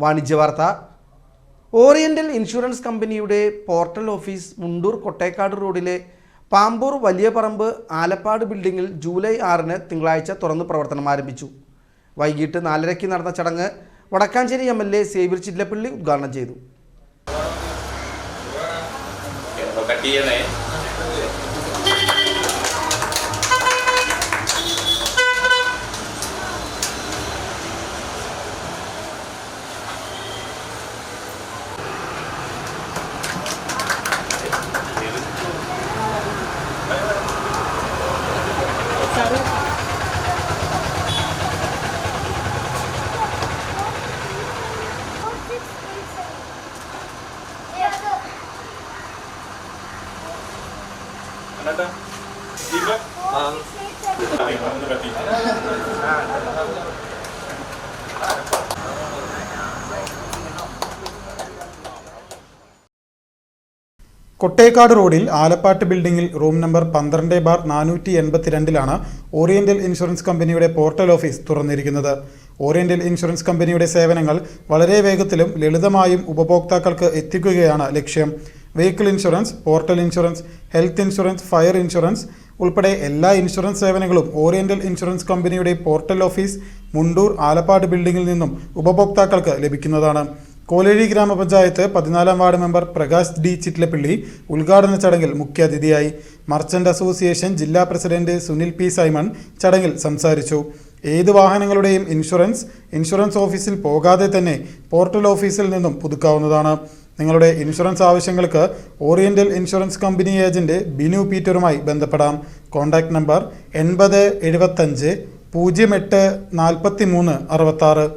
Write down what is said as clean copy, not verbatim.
വാണിജ്യവാർത്ത. Oriental insurance കമ്പനിയുടെ portal office Mundur Kottekkad റോഡിലെ പാമ്പൂർ വലിയ പറമ്പ് ആലപ്പാട് ബിൽഡിംഗിൽ ജൂലൈ 6 തിങ്കളാഴ്ച തുറന്ന് പ്രവർത്തനം ആരംഭിച്ചു. വൈകിട്ട് 4:30 നടന്ന ചടങ്ങ് വടക്കാഞ്ചേരി MLA സേവ്യർ ചിറ്റലപ്പള്ളി ഉദ്ഘാടനം ചെയ്തു. കൊട്ടേക്കാട് റോഡിൽ ആലപ്പാട്ട് ബിൽഡിംഗിൽ റൂം നമ്പർ 12/482 ഓറിയന്റൽ ഇൻഷുറൻസ് കമ്പനിയുടെ പോർട്ടൽ ഓഫീസ് തുറന്നിരിക്കുന്നത്. ഓറിയന്റൽ ഇൻഷുറൻസ് കമ്പനിയുടെ സേവനങ്ങൾ വളരെ വേഗത്തിലും ലളിതമായും ഉപഭോക്താക്കൾക്ക് എത്തിക്കുകയാണ് ലക്ഷ്യം. Vehicle insurance, portal insurance, health insurance, fire insurance ഉൾപ്പെടെ എല്ലാ ഇൻഷുറൻസ് സേവനങ്ങളും ഓറിയന്റൽ ഇൻഷുറൻസ് കമ്പനിയുടെ പോർട്ടൽ ഓഫീസ് മുണ്ടൂർ ആലപ്പാട് ബിൽഡിംഗിൽ നിന്നും ഉപഭോക്താക്കൾക്ക് ലഭിക്കുന്നതാണ്. കോലഴി ഗ്രാമപഞ്ചായത്ത് 14-ാം ward member Prakash D. Chittilappilly ഉദ്ഘാടന ചടങ്ങിൽ മുഖ്യാതിഥിയായി. മർച്ചന്റ് അസോസിയേഷൻ ജില്ലാ പ്രസിഡന്റ് സുനിൽ P. സൈമൺ ചടങ്ങിൽ സംസാരിച്ചു. ഏത് വാഹനങ്ങളുടെയും ഇൻഷുറൻസ് ഓഫീസിൽ പോകാതെ തന്നെ പോർട്ടൽ ഓഫീസിൽ നിന്നും പുതുക്കാവുന്നതാണ്. നിങ്ങളുടെ ഇൻഷുറൻസ് ആവശ്യങ്ങൾക്ക് oriental insurance company agent Binu പീറ്ററുമായി ബന്ധപ്പെടാം. Contact number 8075 08 43 66.